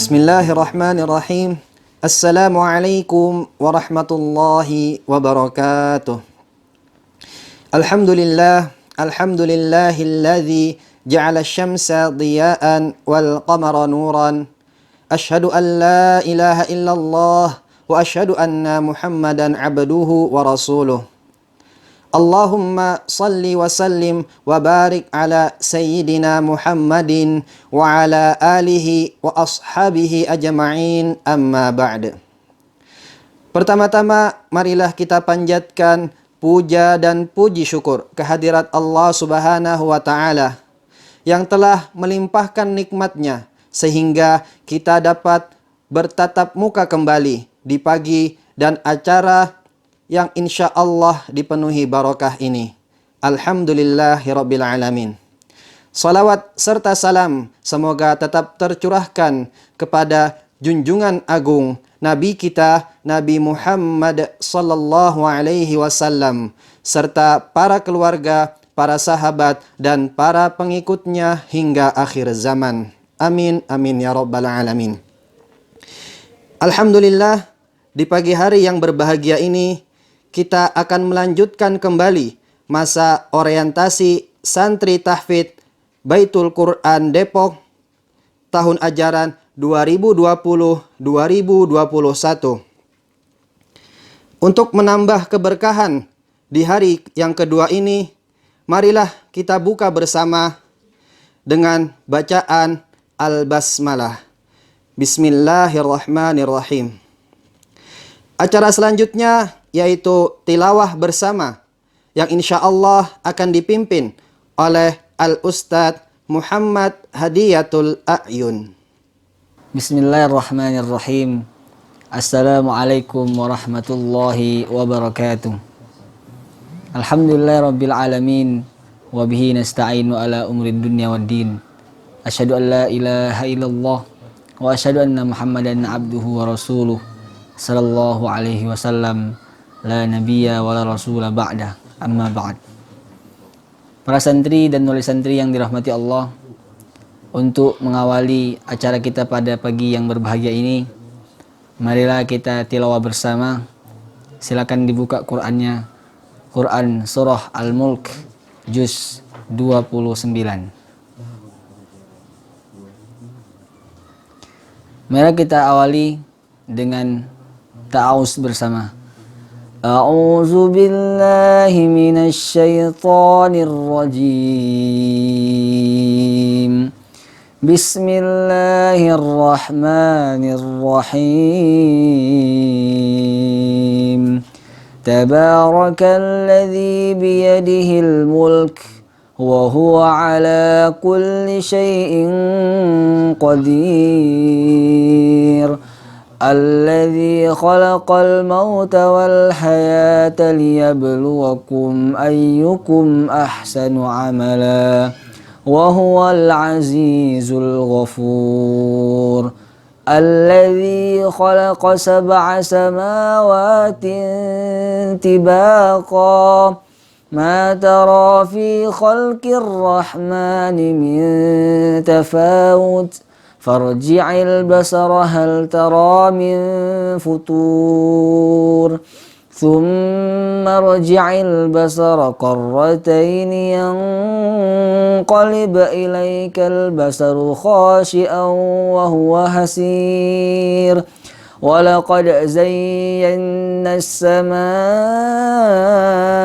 Bismillahirrahmanirrahim. Assalamualaikum warahmatullahi wabarakatuh. Alhamdulillahilladzi ja'ala asy-syamsa diya'an wal qamara nuran. Asyhadu an la ilaha illallah wa asyhadu anna Muhammadan abduhu wa rasuluh. Allahumma salli wa sallim wa barik ala sayyidina Muhammadin wa ala alihi wa ashabihi ajma'in, amma ba'd. Pertama-tama marilah kita panjatkan puja dan puji syukur kehadirat Allah Subhanahu wa ta'ala yang telah melimpahkan nikmatnya sehingga kita dapat bertatap muka kembali di pagi dan acara yang insya Allah dipenuhi barakah ini. Alhamdulillahirabbil alamin. Salawat serta salam semoga tetap tercurahkan kepada junjungan agung Nabi kita Nabi Muhammad sallallahu alaihi wasallam serta para keluarga, para sahabat dan para pengikutnya hingga akhir zaman. Amin amin ya rabbal alamin. Alhamdulillah, di pagi hari yang berbahagia ini kita akan melanjutkan kembali masa orientasi santri tahfidz Baitul Quran Depok tahun ajaran 2020-2021. Untuk menambah keberkahan di hari yang kedua ini, marilah kita buka bersama dengan bacaan Al-Basmalah. Bismillahirrahmanirrahim. Acara selanjutnya yaitu tilawah bersama yang insya Allah akan dipimpin oleh Al-Ustadz Muhammad Hadiyatul A'yun. Bismillahirrahmanirrahim. Assalamualaikum warahmatullahi wabarakatuh. Alhamdulillahirabbil alamin wa bihi nasta'inu ala umrid dunya waddin. Asyhadu an la ilaha illallah wa asyhadu anna Muhammadan abduhu wa rasuluh sallallahu alaihi wasallam. La nabiyya wa la rasula ba'da, amma ba'd. Para santri dan wali santri yang dirahmati Allah, untuk mengawali acara kita pada pagi yang berbahagia ini, marilah kita tilawah bersama. Silakan dibuka Qur'annya. Quran surah Al-Mulk juz 29. Mari kita awali dengan ta'awuz bersama. A'udzu billahi minasy syaithanir rajim. Bismillahirrahmanirrahim. Tabarakalladzi biyadihil mulk wa huwa ala kulli syai'in qadir. Alladzi khalaqal mauta wal hayata liyabluwakum ayyukum ahsanu amala wa huwal azizul ghafur. Alladzi khalaqa sab'a samawatin tibaqa ma tara fi khalqir rahmani min tafawut. Farji'il basara hal tara min futur. Thumma rji'il basara qarratayn yanqalib ilaykal basaru khashi'an wa huwa hasir. Walaqad zayyana as-samaa'a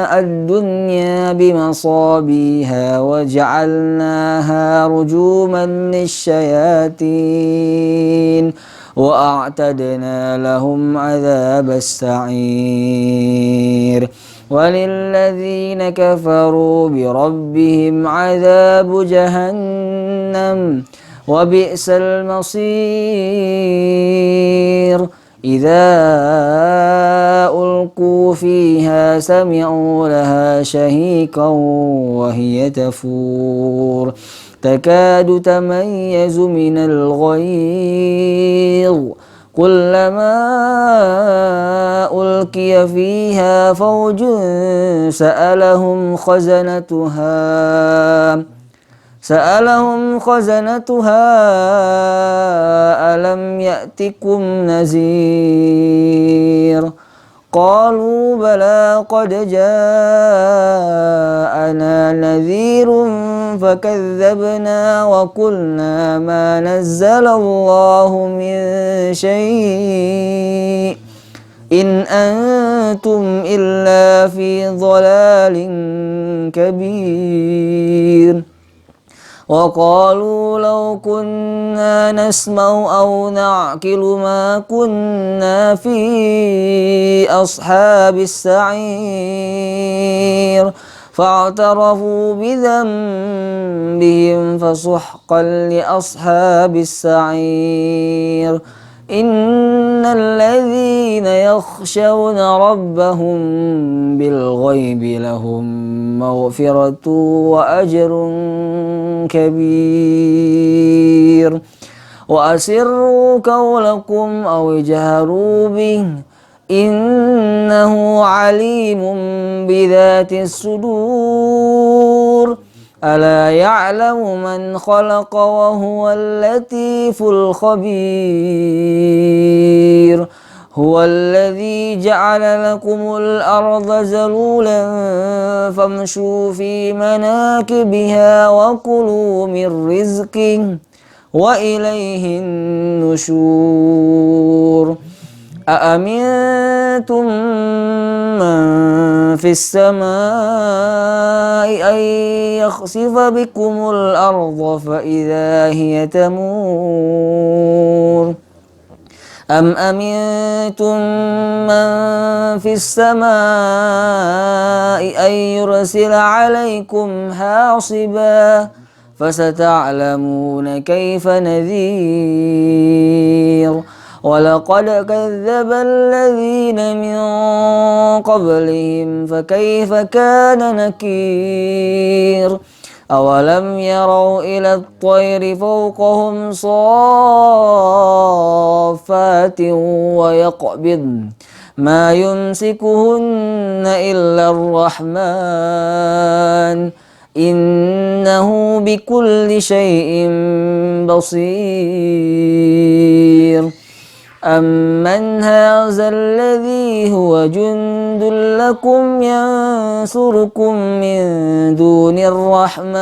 ad-dunya bimasabiha wa ja'alnaha rujuman lisyayatin wa a'tadna lahum 'adzabas sa'ir. وللذين كفروا بربهم عذاب جهنم وبئس المصير إذا ألقوا فيها سمعوا لها شهيقا وهي تفور تكاد تميز من الغيظ كلما ألقي فيها فوج سألهم خزنتها ألم يأتكم نذير قالوا بلى قد جاءنا نذير فكذبنا وقلنا ما نزل الله من شيء إن أنتم إلا في ضلال كبير وقالوا لو كنا نسمع أو نعقل ما كنا في أصحاب السعير فاعترفوا بذنبهم فسحقا لأصحاب السعير إن الذين يخشون ربهم بالغيب لهم مغفرة وأجر كبير وأسروا قولكم أو اجهروا به إنه عليم بذات الصدور ألا يعلم من خلق وهو اللطيف الخبير هو الذي جعل لكم الأرض ذلولا فامشوا في مناكبها وكلوا من رزقه وإليه النشور أأمنتم من في السماء أن يخسف بكم الأرض فإذا هي تمور أم أمنتم من في السماء أن يرسل عليكم حاصبا فستعلمون كيف نذير ولقد كذب الذين من قبلهم فكيف كان نكير أولم يروا إلى الطير فوقهم صافات ويقبضن ما يمسكهن إلا الرحمن إنه بكل شيء بصير أمن هذا الذي هو جند لكم ينصركم من دون الرحمن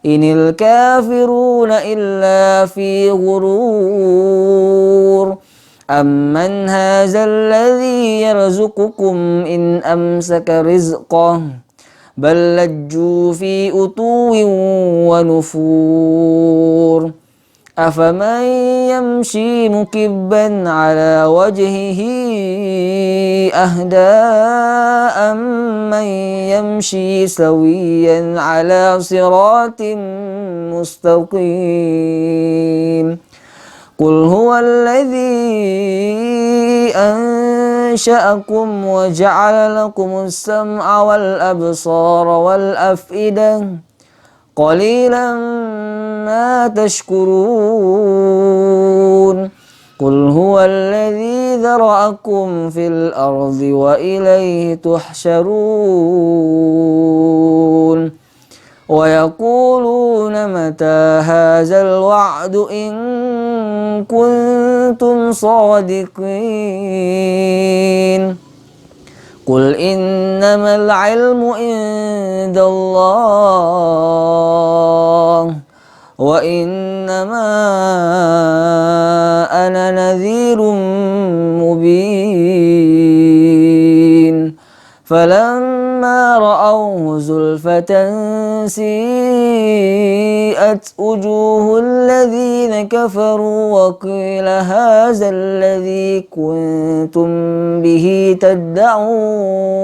إن الكافرون إلا في غرور أمن هذا الذي يرزقكم إن أمسك رزقه بل لجوا في عتو ونفور أفمن يمشي مكبا على وجهه أهدى أمن يمشي سويا على صراط مستقيم قل هو الذي أنشأكم وجعل لكم السمع والأبصار والأفئدة قليلا ما تشكرون قل هو الذي ذرأكم في الأرض وإليه تحشرون ويقولون متى هذا الوعد إن كنتم صادقين قل إنما العلم عند الله وإنما أنا نذير مبين فلما رأوه زلفة سيئت وبرئت وجوه الذين كفروا وقيل هذا الذي كنتم به تدعون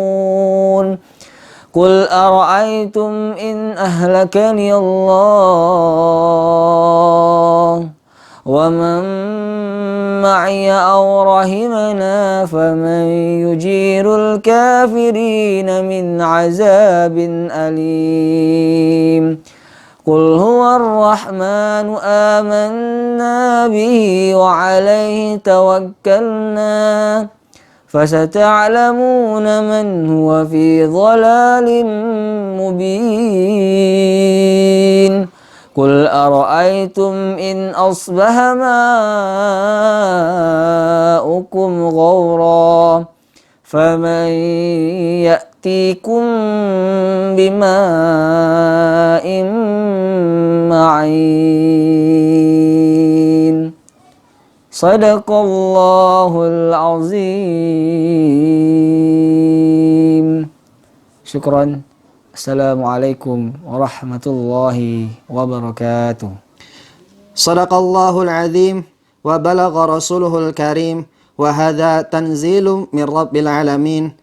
قل أرأيتم إن أهلكني الله ومن معي أو رحمنا فمن يجير الكافرين من عذاب أليم قل هو الرحمن آمنا به وعليه توكلنا فستعلمون من هو في ضلال مبين قل أرأيتم إن أصبح ماؤكم غورا فمن يأتيكم بماء معين صدق الله العظيم شكرا Assalamualaikum warahmatullahi wabarakatuh. Sadaqallahul azim wa balagha rasuluhul karim wa hadha tanzilu min rabbil alamin.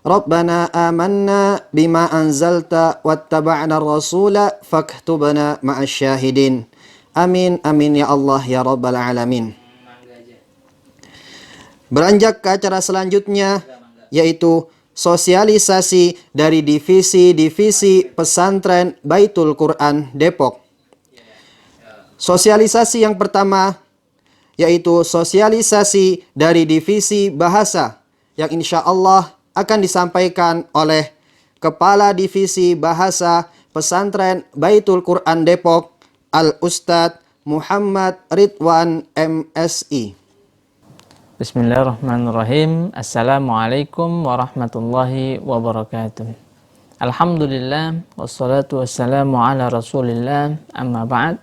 Rabbana amanna bima anzalta wattaba'na ar-rasula faktubna ma'asy syahidin. Amin amin ya Allah ya rabbal alamin. Beranjak ke acara selanjutnya, yaitu sosialisasi dari divisi-divisi pesantren Baitul Quran Depok. Sosialisasi yang pertama yaitu sosialisasi dari divisi bahasa yang insya Allah akan disampaikan oleh Kepala Divisi Bahasa Pesantren Baitul Quran Depok, Al-Ustadz Muhammad Ridwan MSI. Bismillahirrahmanirrahim. Assalamualaikum warahmatullahi wabarakatuh. Alhamdulillah, wassalatu wassalamu ala rasulillah, amma ba'd.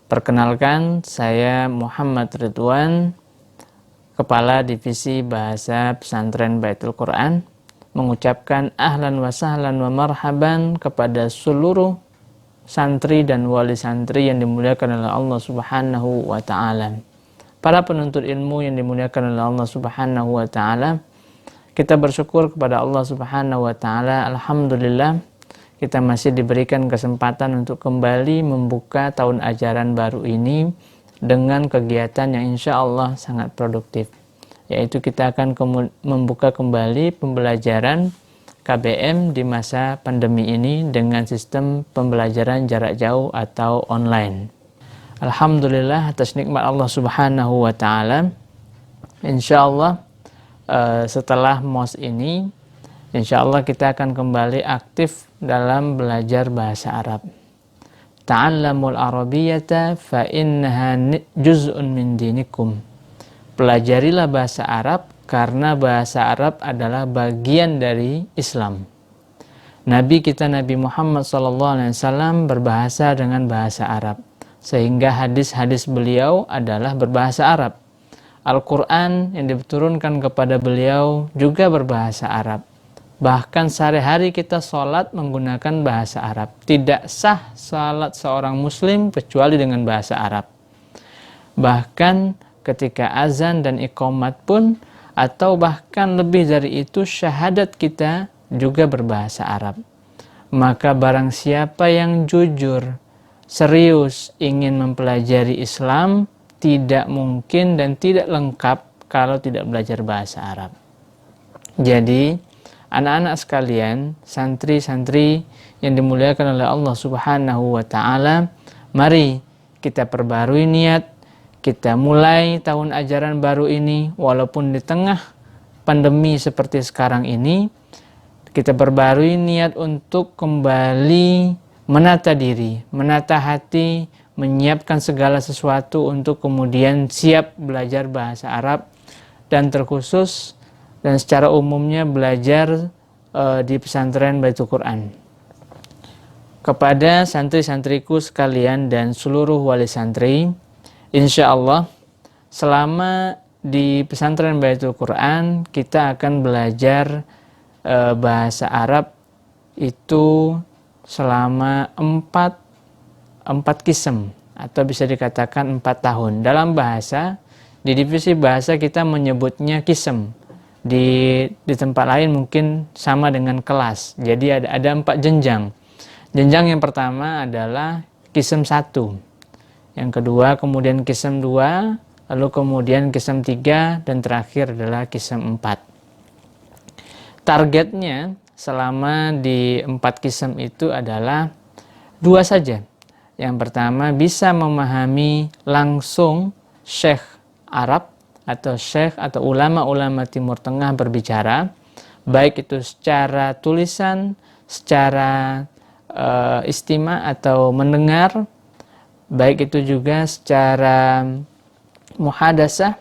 Perkenalkan, saya Muhammad Ridwan, Kepala Divisi Bahasa Pesantren Baitul Quran, mengucapkan ahlan wa sahlan wa marhaban kepada seluruh santri dan wali santri yang dimuliakan oleh Allah Subhanahu wa Ta'ala. Para penuntut ilmu yang dimuliakan oleh Allah Subhanahu wa Ta'ala, kita bersyukur kepada Allah Subhanahu wa Ta'ala. Alhamdulillah, kita masih diberikan kesempatan untuk kembali membuka tahun ajaran baru ini dengan kegiatan yang insya Allah sangat produktif, yaitu kita akan membuka kembali pembelajaran KBM di masa pandemi ini dengan sistem pembelajaran jarak jauh atau online. Alhamdulillah atas nikmat Allah Subhanahu wa Ta'ala. Insyaallah setelah MOS ini, insyaallah kita akan kembali aktif dalam belajar bahasa Arab. Ta'allamul arabiyyata fa innaha juz'un min dinikum. Pelajarilah bahasa Arab karena bahasa Arab adalah bagian dari Islam. Nabi kita Nabi Muhammad SAW berbahasa dengan bahasa Arab, sehingga hadis-hadis beliau adalah berbahasa Arab. Al-Quran yang diturunkan kepada beliau juga berbahasa Arab. Bahkan sehari-hari kita sholat menggunakan bahasa Arab. Tidak sah sholat seorang muslim kecuali dengan bahasa Arab. Bahkan ketika azan dan iqamat pun, atau bahkan lebih dari itu, syahadat kita juga berbahasa Arab. Maka barang siapa yang jujur, serius ingin mempelajari Islam, tidak mungkin dan tidak lengkap kalau tidak belajar bahasa Arab. Jadi, anak-anak sekalian, santri-santri yang dimuliakan oleh Allah Subhanahu wa Ta'ala, mari kita perbarui niat, kita mulai tahun ajaran baru ini, walaupun di tengah pandemi seperti sekarang ini, kita perbarui niat untuk kembali menata diri, menata hati, menyiapkan segala sesuatu untuk kemudian siap belajar bahasa Arab, dan terkhusus dan secara umumnya belajar di pesantren Baitul Quran. Kepada santri-santriku sekalian dan seluruh wali santri, insya Allah selama di pesantren Baitul Quran kita akan belajar bahasa Arab itu selama 4 4 kisem atau bisa dikatakan 4 tahun. Dalam bahasa, di divisi bahasa kita menyebutnya kisem. Di tempat lain mungkin sama dengan kelas. Jadi ada 4 jenjang. Jenjang yang pertama adalah kisem 1. Yang kedua kemudian kisem 2, lalu kemudian kisem 3, dan terakhir adalah kisem 4. Targetnya selama di 4 kisem itu adalah 2 saja. Yang pertama bisa memahami langsung syekh Arab atau syekh atau ulama-ulama Timur Tengah berbicara, baik itu secara tulisan, secara istima atau mendengar, baik itu juga secara muhadasah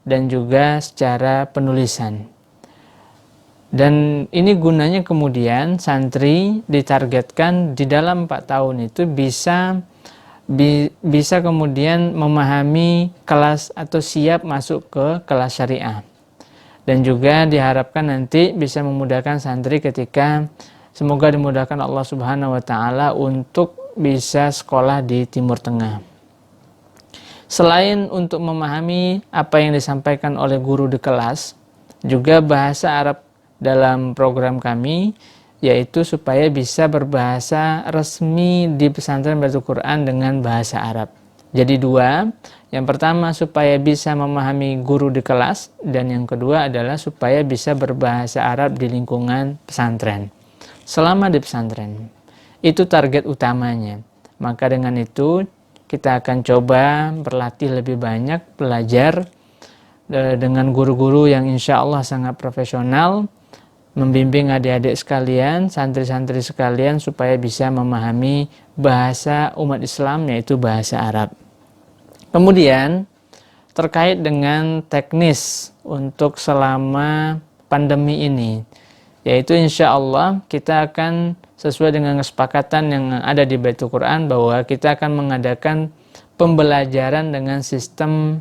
dan juga secara penulisan. Dan ini gunanya kemudian santri ditargetkan di dalam 4 tahun itu bisa kemudian memahami kelas atau siap masuk ke kelas syariah. Dan juga diharapkan nanti bisa memudahkan santri ketika semoga dimudahkan Allah Subhanahu wa taala untuk bisa sekolah di Timur Tengah. Selain untuk memahami apa yang disampaikan oleh guru di kelas, juga bahasa Arab dalam program kami, yaitu supaya bisa berbahasa resmi di pesantren Baitul Quran dengan bahasa Arab. Jadi 2, yang pertama supaya bisa memahami guru di kelas, dan yang kedua adalah supaya bisa berbahasa Arab di lingkungan pesantren. Selama di pesantren, itu target utamanya. Maka dengan itu kita akan coba berlatih lebih banyak, belajar dengan guru-guru yang insya Allah sangat profesional, membimbing adik-adik sekalian, santri-santri sekalian supaya bisa memahami bahasa umat Islam, yaitu bahasa Arab. Kemudian terkait dengan teknis untuk selama pandemi ini, yaitu insya Allah kita akan sesuai dengan kesepakatan yang ada di Baitul Quran bahwa kita akan mengadakan pembelajaran dengan sistem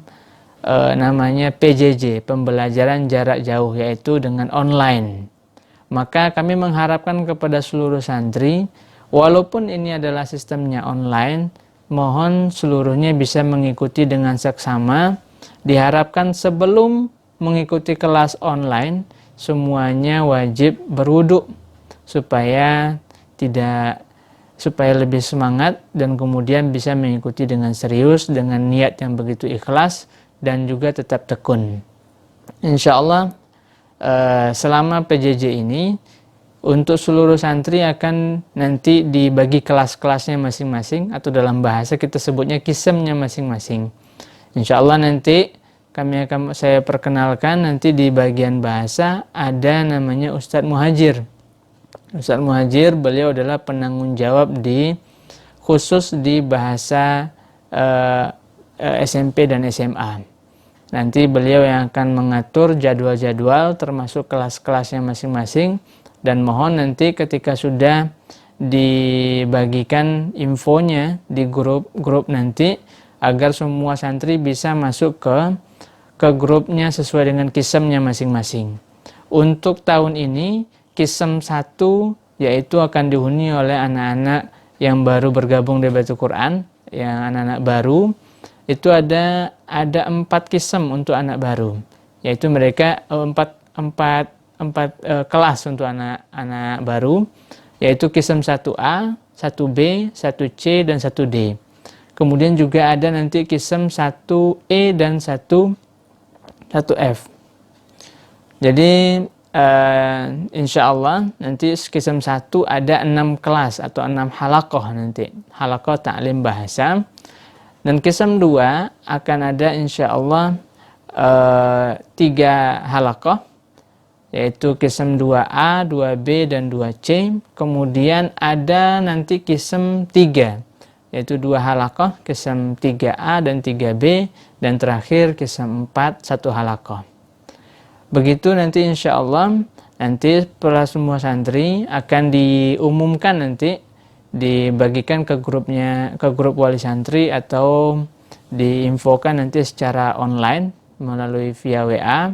namanya PJJ, pembelajaran jarak jauh, yaitu dengan online. Maka kami mengharapkan kepada seluruh santri, walaupun ini adalah sistemnya online, mohon seluruhnya bisa mengikuti dengan seksama. Diharapkan sebelum mengikuti kelas online, semuanya wajib berwudu supaya lebih semangat dan kemudian bisa mengikuti dengan serius, dengan niat yang begitu ikhlas dan juga tetap tekun. Insya Allah selama PJJ ini untuk seluruh santri akan nanti dibagi kelas-kelasnya masing-masing, atau dalam bahasa kita sebutnya kisemnya masing-masing. Insya Allah nanti saya perkenalkan, nanti di bagian bahasa ada namanya Ustadz Muhajir. Ustadz Muhajir, beliau adalah penanggung jawab khusus di bahasa SMP dan SMA. Nanti beliau yang akan mengatur jadwal-jadwal termasuk kelas-kelasnya masing-masing, dan mohon nanti ketika sudah dibagikan infonya di grup nanti, agar semua santri bisa masuk ke grupnya sesuai dengan kisemnya masing-masing. Untuk tahun ini kisem 1 yaitu akan dihuni oleh anak-anak yang baru bergabung di Baitul Quran, yang anak-anak baru. Itu ada 4 kisem untuk anak baru, yaitu mereka 4 kelas untuk anak-anak baru, yaitu kisem 1A, 1B, 1C, dan 1D. Kemudian juga ada nanti kisem 1E dan 1F. Jadi insya Allah nanti kisem 1 ada 6 kelas atau 6 halaqah nanti, halaqah ta'lim bahasa. Dan kisem 2 akan ada insya Allah 3 halaqah, yaitu kisem 2A, 2B, dan 2C. Kemudian ada nanti kisem 3, yaitu 2 halaqah, kisem 3A dan 3B, dan terakhir kisem 4, 1 halaqah. Begitu nanti insya Allah, nanti para semua santri akan diumumkan, nanti dibagikan ke grup wali santri, atau diinfokan nanti secara online melalui via WA,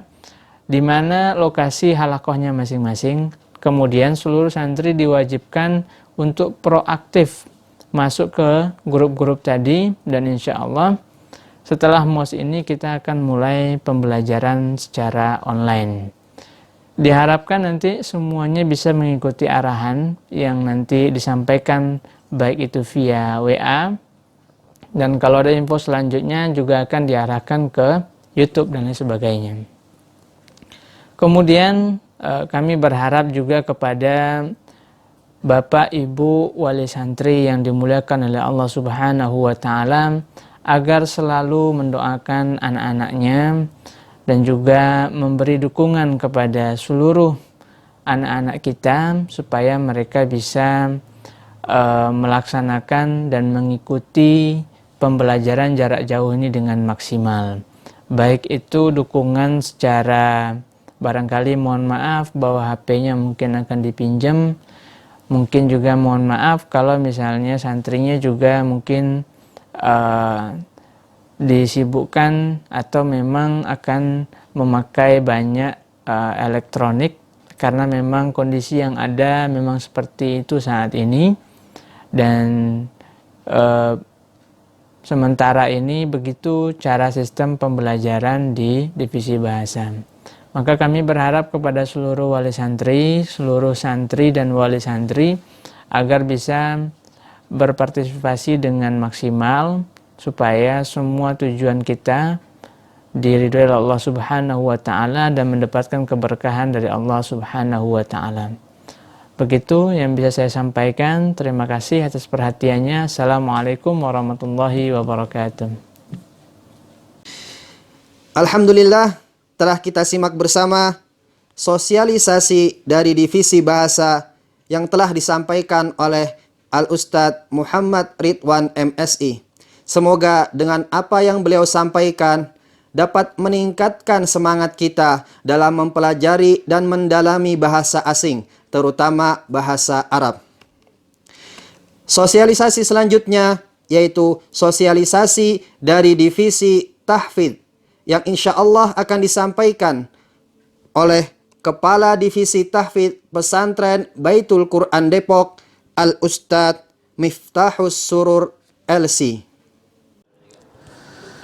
di mana lokasi halaqahnya masing-masing. Kemudian seluruh santri diwajibkan untuk proaktif masuk ke grup-grup tadi, dan insya Allah setelah MOS ini kita akan mulai pembelajaran secara online. Diharapkan nanti semuanya bisa mengikuti arahan yang nanti disampaikan, baik itu via WA, dan kalau ada info selanjutnya juga akan diarahkan ke YouTube dan lain sebagainya. Kemudian kami berharap juga kepada Bapak Ibu wali santri yang dimuliakan oleh Allah Subhanahu wa taala agar selalu mendoakan anak-anaknya dan juga memberi dukungan kepada seluruh anak-anak kita supaya mereka bisa melaksanakan dan mengikuti pembelajaran jarak jauh ini dengan maksimal. Baik itu dukungan secara barangkali mohon maaf bahwa HP-nya mungkin akan dipinjam, mungkin juga mohon maaf kalau misalnya santrinya juga mungkin disibukkan atau memang akan memakai banyak elektronik, karena memang kondisi yang ada memang seperti itu saat ini. Dan sementara ini begitu cara sistem pembelajaran di divisi bahasa. Maka kami berharap kepada seluruh wali santri, seluruh santri dan wali santri agar bisa berpartisipasi dengan maksimal supaya semua tujuan kita diridhoi oleh Allah Subhanahu wa taala dan mendapatkan keberkahan dari Allah Subhanahu wa taala. Begitu yang bisa saya sampaikan. Terima kasih atas perhatiannya. Assalamualaikum warahmatullahi wabarakatuh. Alhamdulillah, telah kita simak bersama sosialisasi dari divisi bahasa yang telah disampaikan oleh Al-Ustadz Muhammad Ridwan MSI. Semoga dengan apa yang beliau sampaikan dapat meningkatkan semangat kita dalam mempelajari dan mendalami bahasa asing, terutama bahasa Arab. Sosialisasi selanjutnya yaitu sosialisasi dari divisi tahfidz yang insya Allah akan disampaikan oleh Kepala Divisi Tahfidz Pesantren Baitul Quran Depok, Al-Ustadz Miftahus Surur LC.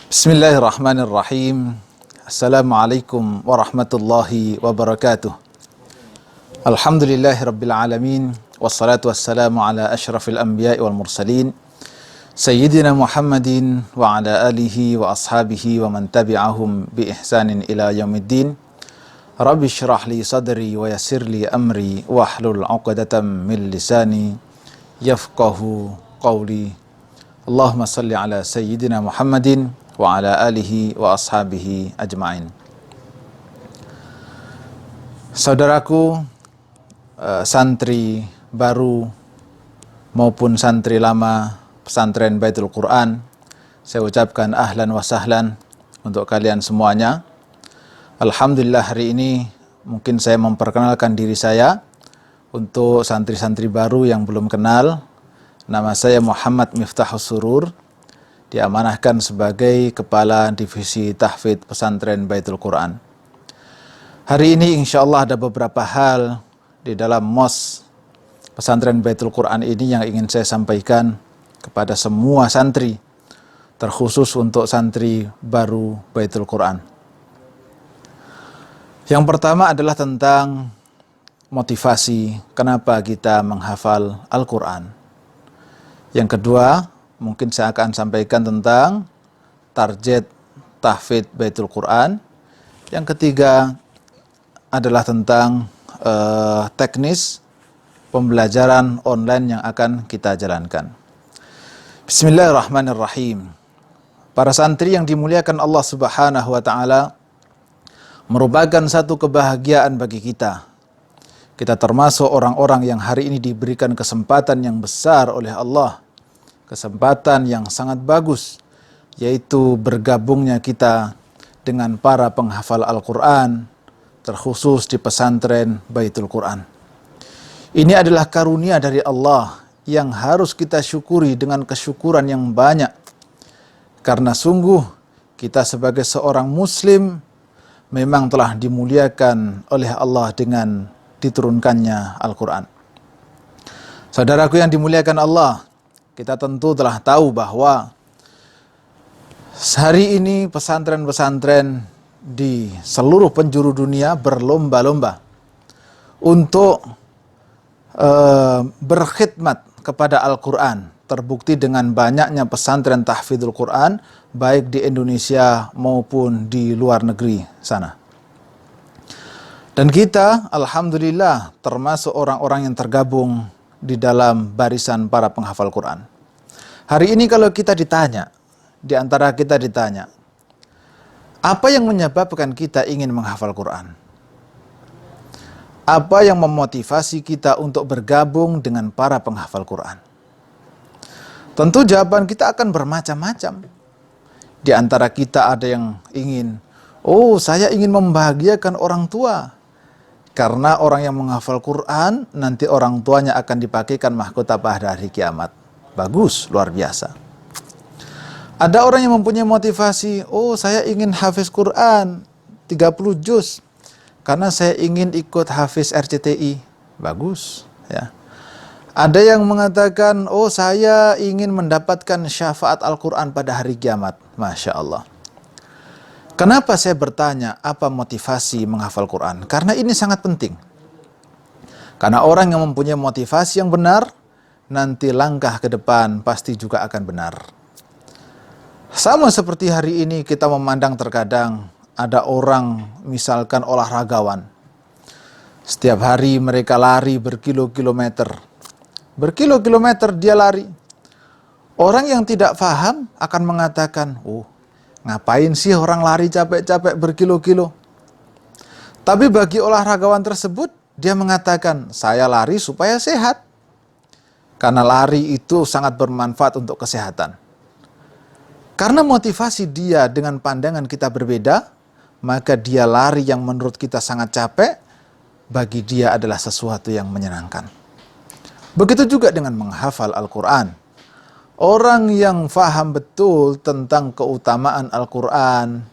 Bismillahirrahmanirrahim. Assalamualaikum warahmatullahi wabarakatuh. Alhamdulillahirabbil alamin, wassalatu wassalamu ala asyrafil anbiya'i wal mursalin Sayyidina Muhammadin wa ala alihi wa ashabihi wa man tabi'ahum bi ihsanin ila yaumiddin. Rabbi syrah li sadri wa yassir li amri wahlul 'uqdatam min lisani yafqahu qawli. Allahumma salli ala Sayyidina Muhammadin wa ala alihi wa ashabihi ajma'in. Saudaraku, santri baru maupun santri lama pesantren Baitul Quran, saya ucapkan ahlan wa sahlan untuk kalian semuanya. Alhamdulillah, hari ini mungkin saya memperkenalkan diri saya untuk santri-santri baru yang belum kenal. Nama saya Muhammad Miftahus Surur, diamanahkan sebagai Kepala Divisi Tahfidz Pesantren Baitul Quran. Hari ini insya Allah ada beberapa hal di dalam MOS Pesantren Baitul Quran ini yang ingin saya sampaikan kepada semua santri, terkhusus untuk santri baru Baitul Quran. Yang pertama adalah tentang motivasi kenapa kita menghafal Al-Quran. Yang kedua, mungkin saya akan sampaikan tentang target tahfidz Baitul Quran. Yang ketiga adalah tentang teknis pembelajaran online yang akan kita jalankan. Bismillahirrahmanirrahim. Para santri yang dimuliakan Allah Subhanahu wa taala, merupakan satu kebahagiaan bagi kita. Kita termasuk orang-orang yang hari ini diberikan kesempatan yang besar oleh Allah. Kesempatan yang sangat bagus, yaitu bergabungnya kita dengan para penghafal Al-Quran, terkhusus di pesantren Baitul Quran. Ini adalah karunia dari Allah yang harus kita syukuri dengan kesyukuran yang banyak. Karena sungguh kita sebagai seorang muslim memang telah dimuliakan oleh Allah dengan diturunkannya Al-Quran. Saudaraku yang dimuliakan Allah, kita tentu telah tahu bahwa hari ini pesantren-pesantren di seluruh penjuru dunia berlomba-lomba untuk berkhidmat kepada Al-Quran. Terbukti dengan banyaknya pesantren tahfidzul Quran baik di Indonesia maupun di luar negeri sana. Dan kita alhamdulillah termasuk orang-orang yang tergabung di dalam barisan para penghafal Quran. Hari ini kalau kita ditanya, di antara kita ditanya, apa yang menyebabkan kita ingin menghafal Quran? Apa yang memotivasi kita untuk bergabung dengan para penghafal Quran? Tentu jawaban kita akan bermacam-macam. Di antara kita ada yang ingin, saya ingin membahagiakan orang tua. Karena orang yang menghafal Quran, nanti orang tuanya akan dipakaikan mahkota pada hari kiamat. Bagus, luar biasa. Ada orang yang mempunyai motivasi, saya ingin hafiz Quran 30 juz. Karena saya ingin ikut hafiz RCTI. Bagus, ya. Ada yang mengatakan, saya ingin mendapatkan syafaat Al-Quran pada hari kiamat. Masya Allah. Kenapa saya bertanya apa motivasi menghafal Quran? Karena ini sangat penting. Karena orang yang mempunyai motivasi yang benar, nanti langkah ke depan pasti juga akan benar. Sama seperti hari ini kita memandang terkadang ada orang misalkan olahragawan. Setiap hari mereka lari berkilo-kilometer. Berkilo-kilometer dia lari. Orang yang tidak paham akan mengatakan, ngapain sih orang lari capek-capek berkilo-kilo? Tapi bagi olahragawan tersebut, dia mengatakan, saya lari supaya sehat. Karena lari itu sangat bermanfaat untuk kesehatan. Karena motivasi dia dengan pandangan kita berbeda, maka dia lari yang menurut kita sangat capek, bagi dia adalah sesuatu yang menyenangkan. Begitu juga dengan menghafal Al-Quran. Orang yang faham betul tentang keutamaan Al-Quran,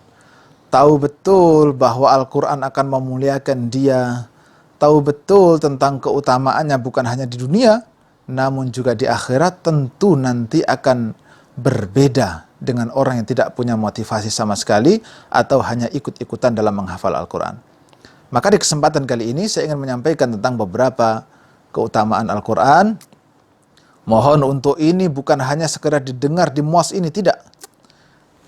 tahu betul bahwa Al-Quran akan memuliakan dia, tahu betul tentang keutamaannya bukan hanya di dunia, namun juga di akhirat, tentu nanti akan berbeda dengan orang yang tidak punya motivasi sama sekali atau hanya ikut-ikutan dalam menghafal Al-Quran. Maka di kesempatan kali ini saya ingin menyampaikan tentang beberapa keutamaan Al-Quran. Mohon untuk ini bukan hanya sekedar didengar di MOS ini, tidak.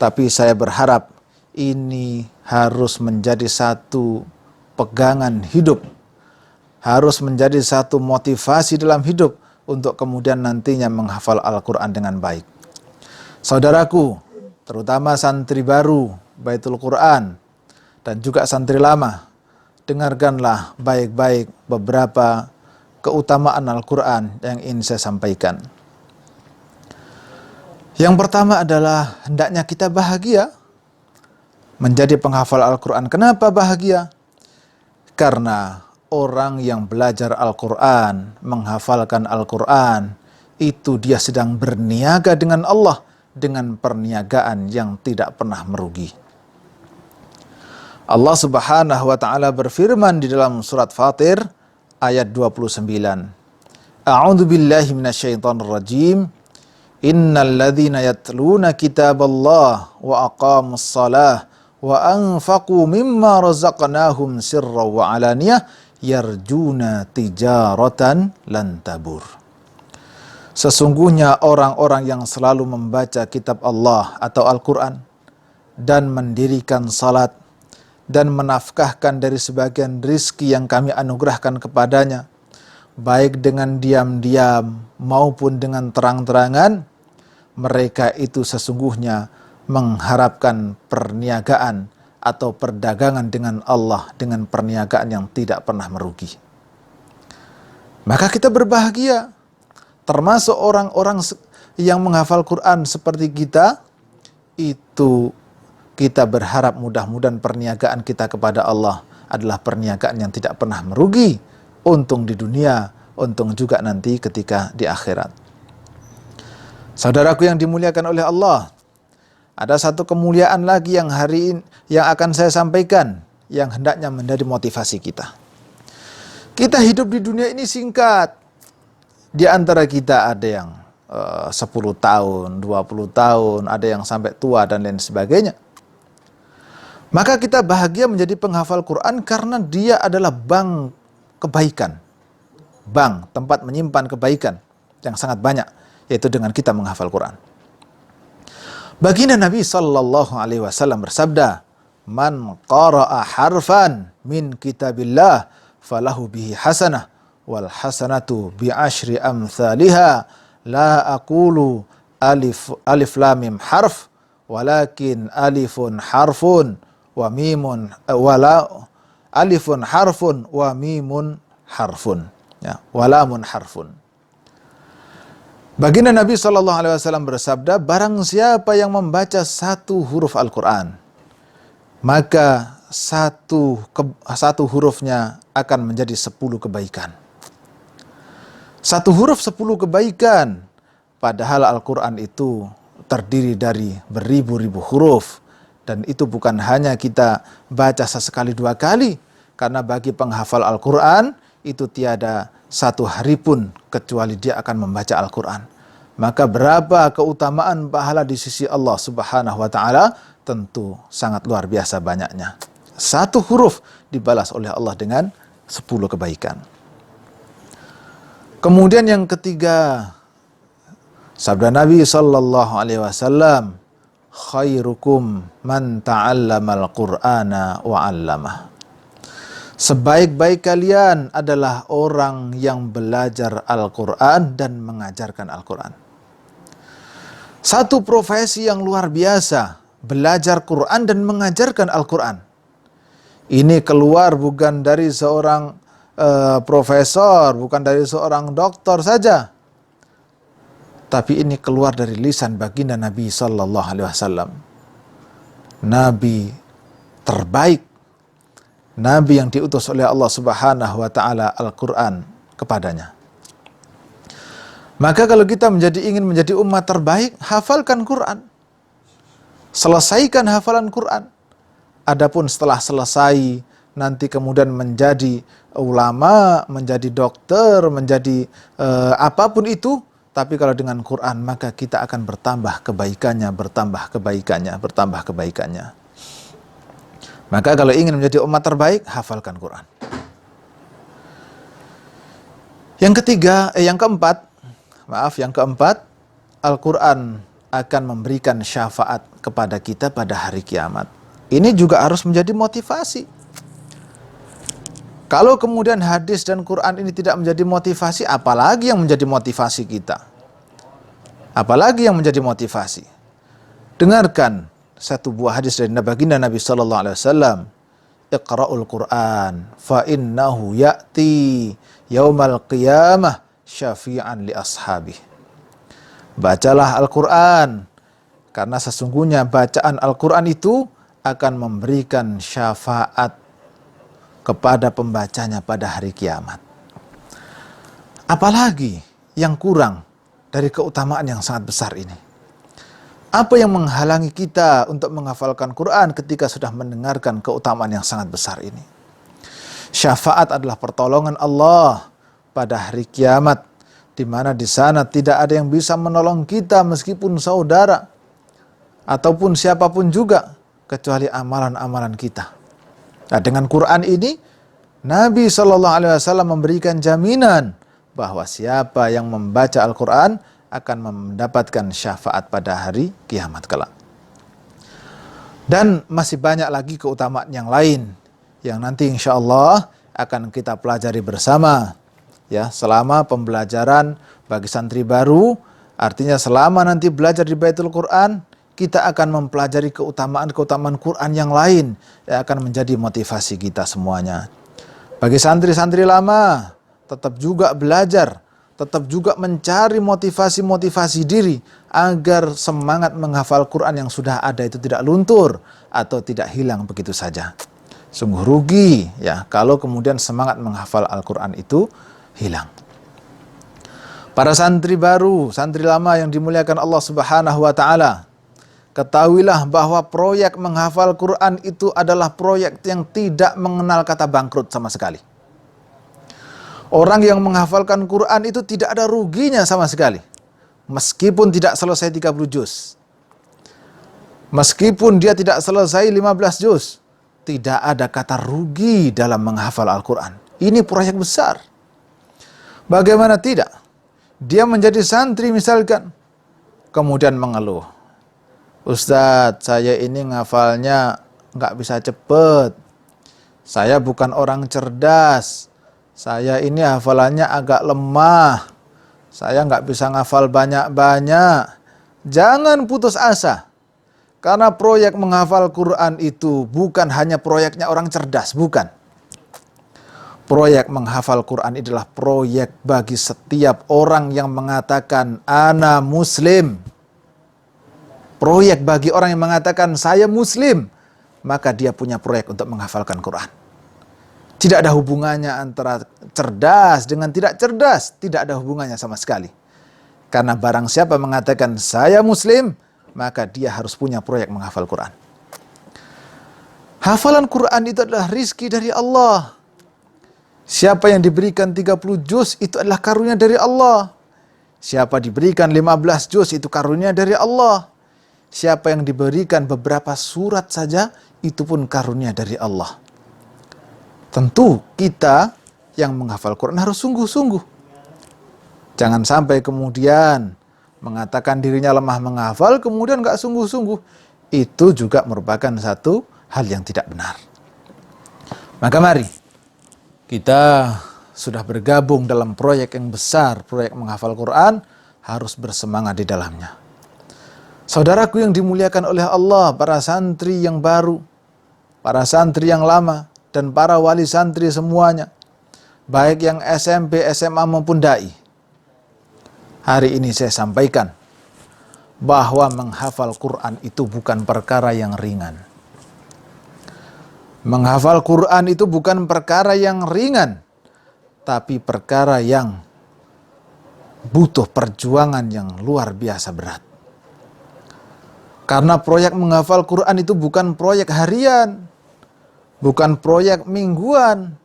Tapi saya berharap ini harus menjadi satu pegangan hidup. Harus menjadi satu motivasi dalam hidup untuk kemudian nantinya menghafal Al-Quran dengan baik. Saudaraku, terutama santri baru Baitul Quran dan juga santri lama, dengarkanlah baik-baik beberapa keutamaan Al-Quran yang ingin saya sampaikan. Yang pertama adalah hendaknya kita bahagia menjadi penghafal Al-Quran. Kenapa bahagia? Karena orang yang belajar Al-Quran, menghafalkan Al-Quran, itu dia sedang berniaga dengan Allah dengan perniagaan yang tidak pernah merugi. Allah Subhanahu wa taala berfirman di dalam surat Fatir ayat 29. A'udzu billahi minasyaitonir rajim. Innal ladzina yatluna kitaballah wa aqamus shalah wa anfaqu mimma razaqnahum sirran wa alaniyah yarjuna tijaratan lan tabur. Sesungguhnya orang-orang yang selalu membaca kitab Allah atau Al-Quran dan mendirikan salat dan menafkahkan dari sebagian rizki yang kami anugerahkan kepadanya, baik dengan diam-diam maupun dengan terang-terangan, mereka itu sesungguhnya mengharapkan perniagaan atau perdagangan dengan Allah dengan perniagaan yang tidak pernah merugi. Maka kita berbahagia, termasuk orang-orang yang menghafal Quran seperti kita, itu kita berharap mudah-mudahan perniagaan kita kepada Allah adalah perniagaan yang tidak pernah merugi. Untung di dunia, untung juga nanti ketika di akhirat. Saudaraku yang dimuliakan oleh Allah, ada satu kemuliaan lagi yang hari ini yang akan saya sampaikan, yang hendaknya menjadi motivasi kita. Kita hidup di dunia ini singkat. Di antara kita ada yang 10 tahun, 20 tahun, ada yang sampai tua dan lain sebagainya. Maka kita bahagia menjadi penghafal Quran karena dia adalah bank kebaikan. Bank, tempat menyimpan kebaikan yang sangat banyak, yaitu dengan kita menghafal Quran. Baginda Nabi sallallahu alaihi wasallam bersabda, "Man qara'a harfan min kitabillah falahu bihi hasanah wal hasanatu bi asyri amsalihha la aqulu alif lam mim harf walakin alifun harfun wa mimun wala alifun harfun wa mimun harfun." Ya, walamun harfun. Baginda Nabi SAW bersabda, barang siapa yang membaca satu huruf Al-Quran, maka satu hurufnya akan menjadi 10 kebaikan. Satu huruf 10 kebaikan, padahal Al-Quran itu terdiri dari beribu-ribu huruf. Dan itu bukan hanya kita baca sesekali 2 kali, karena bagi penghafal Al-Quran, itu tiada satu hari pun kecuali dia akan membaca Al-Quran. Maka berapa keutamaan pahala di sisi Allah Subhanahu wa Ta'ala, tentu sangat luar biasa banyaknya. Satu huruf dibalas oleh Allah dengan 10 kebaikan. Kemudian yang ketiga, sabda Nabi sallallahu alaihi wasallam, khairukum man ta'allamal Qur'ana wa 'allamah. Sebaik-baik kalian adalah orang yang belajar Al-Quran dan mengajarkan Al-Quran. Satu profesi yang luar biasa, belajar Quran dan mengajarkan Al-Quran. Ini keluar bukan dari seorang profesor, bukan dari seorang doktor saja, tapi ini keluar dari lisan baginda Nabi sallallahu alaihi wasallam. Nabi terbaik, Nabi yang diutus oleh Allah Subhanahu wa Ta'ala Al-Quran kepadanya. Maka kalau kita ingin menjadi umat terbaik, hafalkan Quran. Selesaikan hafalan Quran. Adapun setelah selesai, nanti kemudian menjadi ulama, menjadi dokter, menjadi apapun itu, tapi kalau dengan Quran, maka kita akan bertambah kebaikannya, bertambah kebaikannya, bertambah kebaikannya. Maka kalau ingin menjadi umat terbaik, hafalkan Quran. Yang keempat, Al-Quran akan memberikan syafaat kepada kita pada hari kiamat. Ini juga harus menjadi motivasi. Kalau kemudian hadis dan Quran ini tidak menjadi motivasi, apalagi yang menjadi motivasi kita? Apalagi yang menjadi motivasi? Dengarkan satu buah hadis dari baginda Nabi sallallahu alaihi wasallam, Iqra'ul Qur'an fa innahu ya'ti yaumal qiyamah syafi'an li ashabih. Bacalah Al-Quran, karena sesungguhnya bacaan Al-Quran itu akan memberikan syafaat kepada pembacanya pada hari kiamat. Apalagi yang kurang dari keutamaan yang sangat besar ini? Apa yang menghalangi kita untuk menghafalkan Quran ketika sudah mendengarkan keutamaan yang sangat besar ini? Syafaat adalah pertolongan Allah pada hari kiamat, di mana di sana tidak ada yang bisa menolong kita meskipun saudara ataupun siapapun juga, kecuali amalan-amalan kita. Nah, dengan Quran ini, Nabi SAW memberikan jaminan bahwa siapa yang membaca Al-Quran akan mendapatkan syafaat pada hari kiamat kelak. Dan masih banyak lagi keutamaan yang lain yang nanti insya Allah akan kita pelajari bersama. Ya, selama pembelajaran bagi santri baru, artinya selama nanti belajar di Baitul Quran, kita akan mempelajari keutamaan-keutamaan Quran yang lain yang akan menjadi motivasi kita semuanya. Bagi santri-santri lama, tetap juga belajar, tetap juga mencari motivasi-motivasi diri agar semangat menghafal Quran yang sudah ada itu tidak luntur atau tidak hilang begitu saja. Sungguh rugi ya kalau kemudian semangat menghafal Al-Quran itu hilang. Para santri baru, santri lama yang dimuliakan Allah Subhanahu wa Ta'ala, ketahuilah bahwa proyek menghafal Quran itu adalah proyek yang tidak mengenal kata bangkrut sama sekali. Orang yang menghafalkan Quran itu tidak ada ruginya sama sekali. meskipun tidak selesai 30 juz, meskipun dia tidak selesai 15 juz, tidak ada kata rugi dalam menghafal Al-Quran. Ini proyek besar. Bagaimana tidak? Dia menjadi santri misalkan, kemudian mengeluh, Ustadz, saya ini ngafalnya nggak bisa cepet, saya bukan orang cerdas, saya ini hafalannya agak lemah, saya nggak bisa ngafal banyak-banyak. Jangan putus asa. Karena proyek menghafal Quran itu bukan hanya proyeknya orang cerdas, bukan. Proyek menghafal Quran adalah proyek bagi setiap orang yang mengatakan ana muslim. Proyek bagi orang yang mengatakan saya muslim, maka dia punya proyek untuk menghafalkan Quran. Tidak ada hubungannya antara cerdas dengan tidak cerdas, tidak ada hubungannya sama sekali. Karena barang siapa mengatakan saya muslim, maka dia harus punya proyek menghafal Quran. Hafalan Quran itu adalah rizki dari Allah. Siapa yang diberikan 30 juz itu adalah karunia dari Allah. Siapa diberikan 15 juz itu karunia dari Allah. Siapa yang diberikan beberapa surat saja itu pun karunia dari Allah. Tentu kita yang menghafal Quran harus sungguh-sungguh. Jangan sampai kemudian mengatakan dirinya lemah menghafal, kemudian nggak sungguh-sungguh. Itu juga merupakan satu hal yang tidak benar. Maka mari, kita sudah bergabung dalam proyek yang besar, proyek menghafal Quran, harus bersemangat di dalamnya. Saudaraku yang dimuliakan oleh Allah, para santri yang baru, para santri yang lama, dan para wali santri semuanya, baik yang SMP, SMA maupun da'i. Hari ini saya sampaikan bahwa menghafal Quran itu bukan perkara yang ringan. Menghafal Quran itu bukan perkara yang ringan, tapi perkara yang butuh perjuangan yang luar biasa berat. Karena proyek menghafal Quran itu bukan proyek harian, bukan proyek mingguan,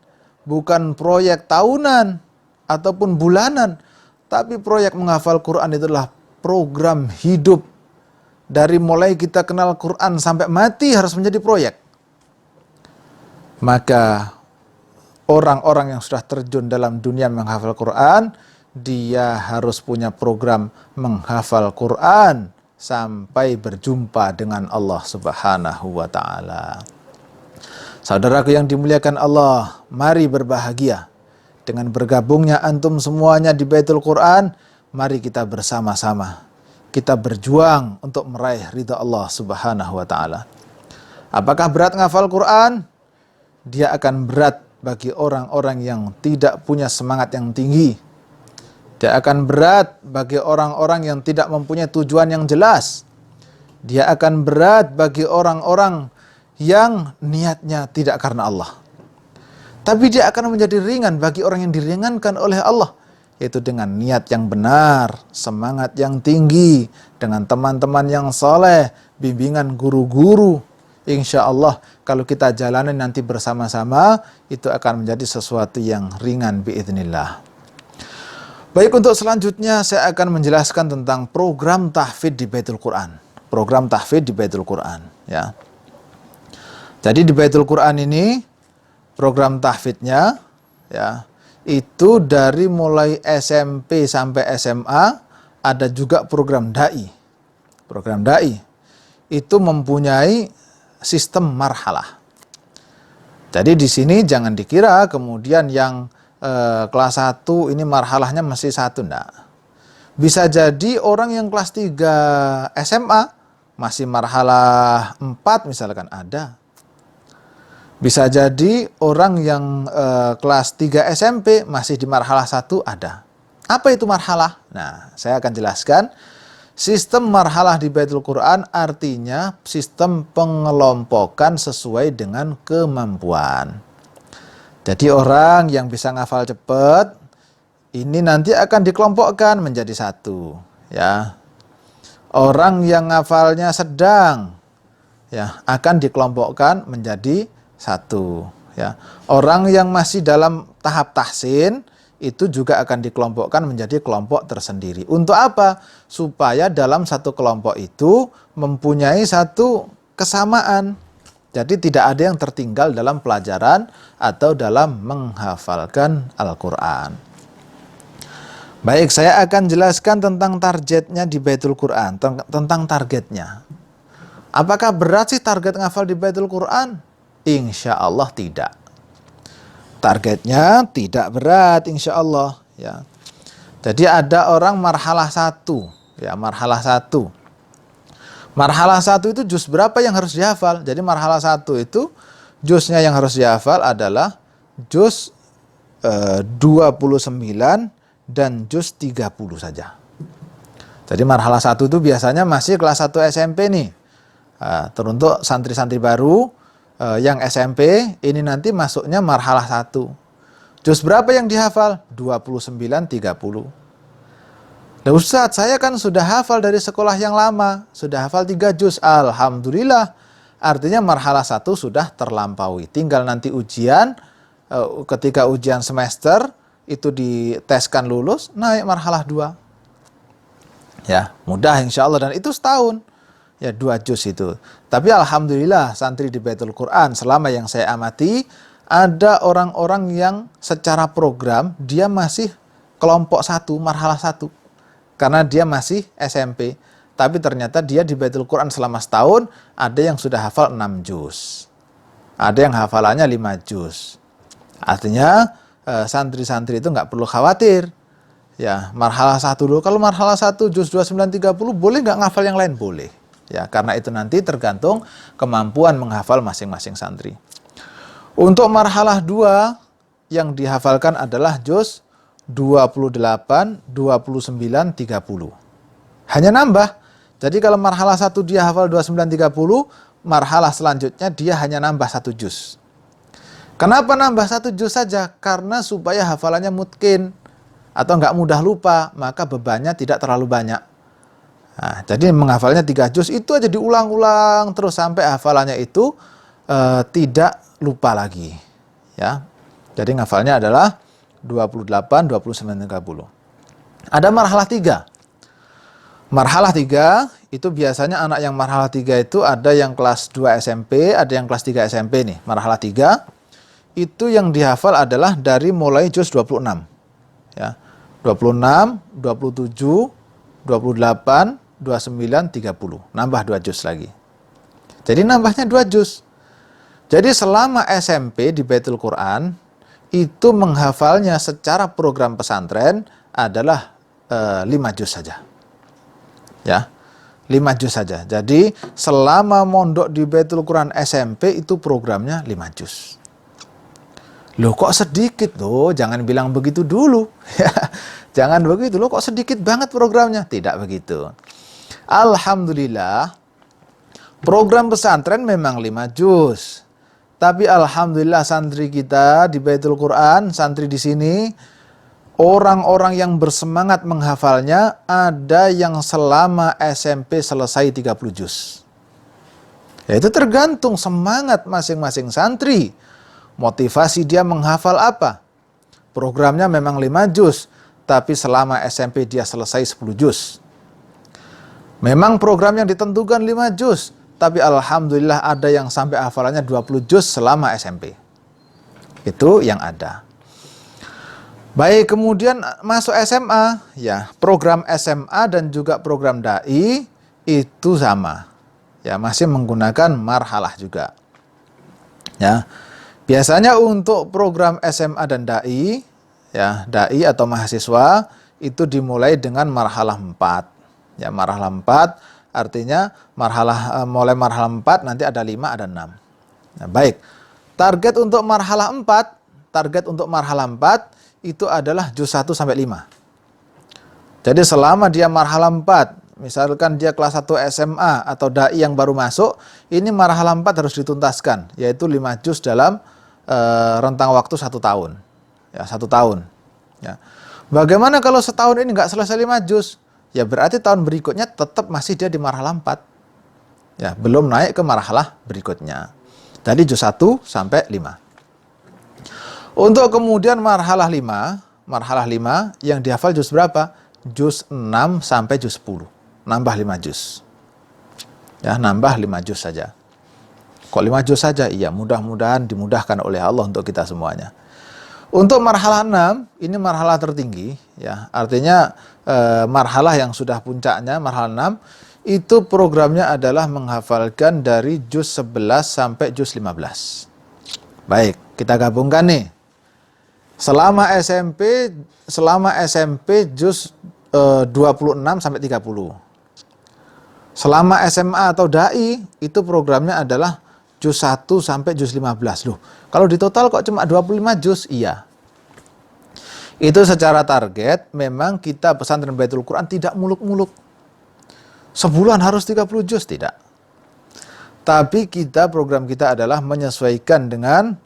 bukan proyek tahunan ataupun bulanan. Tapi proyek menghafal Quran itu adalah program hidup. Dari mulai kita kenal Quran sampai mati harus menjadi proyek. Maka orang-orang yang sudah terjun dalam dunia menghafal Quran, dia harus punya program menghafal Quran sampai berjumpa dengan Allah Subhanahu wa ta'ala. Saudaraku yang dimuliakan Allah, mari berbahagia. Dengan bergabungnya antum semuanya di Baitul Quran, mari kita bersama-sama. Kita berjuang untuk meraih ridha Allah Subhanahu wa ta'ala. Apakah berat ngafal Quran? Dia akan berat bagi orang-orang yang tidak punya semangat yang tinggi. Dia akan berat bagi orang-orang yang tidak mempunyai tujuan yang jelas. Dia akan berat bagi orang-orang yang niatnya tidak karena Allah. Tapi dia akan menjadi ringan bagi orang yang diringankan oleh Allah, yaitu dengan niat yang benar, semangat yang tinggi, dengan teman-teman yang soleh, bimbingan guru-guru. Insya Allah kalau kita jalani nanti bersama-sama, itu akan menjadi sesuatu yang ringan biidznillah. Baik, untuk selanjutnya saya akan menjelaskan tentang program tahfidz di Baitul Quran. Program tahfidz di Baitul Quran, ya. Jadi di Baitul Quran ini program tahfidznya, ya, itu dari mulai SMP sampai SMA, ada juga program dai. Program dai itu mempunyai sistem marhalah. Jadi di sini jangan dikira kemudian yang kelas 1 ini marhalahnya masih 1, enggak. Bisa jadi orang yang kelas 3 SMA masih marhalah 4 misalkan ada. Bisa jadi orang yang kelas 3 SMP masih di marhalah 1 ada. Apa itu marhalah? Nah, saya akan jelaskan. Sistem marhalah di Baitul Quran artinya sistem pengelompokan sesuai dengan kemampuan. Jadi orang yang bisa ngafal cepat, ini nanti akan dikelompokkan menjadi 1. Ya. Orang yang ngafalnya sedang, ya, akan dikelompokkan menjadi 1, ya. Orang yang masih dalam tahap tahsin itu juga akan dikelompokkan menjadi kelompok tersendiri. Untuk apa? Supaya dalam satu kelompok itu mempunyai satu kesamaan. Jadi tidak ada yang tertinggal dalam pelajaran atau dalam menghafalkan Al-Quran. Baik, saya akan jelaskan tentang targetnya di Baitul Quran, tentang targetnya. Apakah berat sih target ngafal di Baitul Quran? Insya Allah tidak. Targetnya tidak berat, insya Allah. Ya. Jadi ada orang marhalah 1, ya, marhalah 1. Marhalah 1 itu juz berapa yang harus dihafal? Jadi marhalah 1 itu juznya yang harus dihafal adalah juz 29 dan juz 30 saja. Jadi marhalah 1 itu biasanya masih kelas 1 SMP nih. Teruntuk santri-santri baru yang SMP, ini nanti masuknya marhalah 1. Juz berapa yang dihafal? 29, 30. Nah Ustadz, saya kan sudah hafal dari sekolah yang lama, sudah hafal 3 juz. Alhamdulillah, artinya marhalah 1 sudah terlampaui. Tinggal nanti ujian, ketika ujian semester, itu diteskan lulus, naik marhalah 2. Ya, mudah insya Allah, dan itu setahun. Ya 2 juz itu. Tapi alhamdulillah santri di Baitul Quran selama yang saya amati, ada orang-orang yang secara program dia masih kelompok 1, marhalah 1. Karena dia masih SMP. Tapi ternyata dia di Baitul Quran selama setahun, ada yang sudah hafal 6 juz. Ada yang hafalannya 5 juz. Artinya santri-santri itu nggak perlu khawatir. Ya, marhalah 1 dulu. Kalau marhalah 1 juz 29, 30 boleh nggak ngafal yang lain? Boleh. Ya, karena itu nanti tergantung kemampuan menghafal masing-masing santri. Untuk marhalah 2 yang dihafalkan adalah juz 28, 29, 30. Hanya nambah. Jadi kalau marhalah 1 dia hafal 29, 30, marhalah selanjutnya dia hanya nambah 1 juz. Kenapa nambah 1 juz saja? Karena supaya hafalannya mutkin atau nggak mudah lupa, maka bebannya tidak terlalu banyak. Nah, jadi menghafalnya 3 juz itu aja diulang-ulang terus sampai hafalannya itu tidak lupa lagi. Ya. Jadi ngafalnya adalah 28, 29, 30. Ada marhalah 3. Marhalah 3 itu biasanya anak yang marhalah 3 itu ada yang kelas 2 SMP, ada yang kelas 3 SMP nih. Marhalah 3 itu yang dihafal adalah dari mulai juz 26. Ya. 26, 27, 28, 29, 30. Nambah 2 juz lagi. Jadi nambahnya 2 juz. Jadi selama SMP di Baitul Quran, itu menghafalnya secara program pesantren adalah 5 juz saja. Ya, 5 juz saja. Jadi selama mondok di Baitul Quran SMP itu programnya 5 juz. Loh kok sedikit? Loh jangan bilang begitu dulu. Jangan begitu. Loh kok sedikit banget programnya? Tidak begitu. Alhamdulillah, program pesantren memang 5 juz. Tapi alhamdulillah santri kita di Baitul Quran, santri di sini, orang-orang yang bersemangat menghafalnya, ada yang selama SMP selesai 30 juz. Ya, itu tergantung semangat masing-masing santri. Motivasi dia menghafal apa? Programnya memang 5 juz, tapi selama SMP dia selesai 10 juz. Memang program yang ditentukan 5 juz, tapi alhamdulillah ada yang sampai hafalannya 20 juz selama SMP. Itu yang ada. Baik, kemudian masuk SMA, ya, program SMA dan juga program dai itu sama. Ya, masih menggunakan marhalah juga. Ya. Biasanya untuk program SMA dan dai, ya, dai atau mahasiswa itu dimulai dengan marhalah 4. Ya, marhalah 4 artinya mulai marhalah 4 nanti ada 5, ada 6. Nah, baik. Target untuk marhalah 4 itu adalah juz 1 sampai 5. Jadi selama dia marhalah 4, misalkan dia kelas 1 SMA atau dai yang baru masuk, ini marhalah 4 harus dituntaskan, yaitu 5 juz dalam rentang waktu 1 tahun. Ya, 1 tahun. Ya. Bagaimana kalau setahun ini nggak selesai 5 juz? Ya berarti tahun berikutnya tetap masih dia di marhalah 4. Ya, belum naik ke marhalah berikutnya. Tadi juz 1 sampai 5. Untuk kemudian marhalah 5, marhalah 5 yang dihafal juz berapa? Juz 6 sampai juz 10. Nambah 5 juz. Ya, nambah 5 juz saja. Kok 5 juz saja? Iya, mudah-mudahan dimudahkan oleh Allah untuk kita semuanya. Untuk marhalah 6, ini marhalah tertinggi, ya. Artinya marhalah yang sudah puncaknya, marhalah 6, itu programnya adalah menghafalkan dari juz 11 sampai juz 15. Baik, kita gabungkan nih. Selama SMP juz 26 sampai 30. Selama SMA atau dai itu programnya adalah juz 1 sampai juz 15. Loh, kalau di total kok cuma 25 juz? Iya. Itu secara target memang kita pesantren Baitul Quran tidak muluk-muluk. Sebulan harus 30 juz, tidak. Tapi program kita adalah menyesuaikan dengan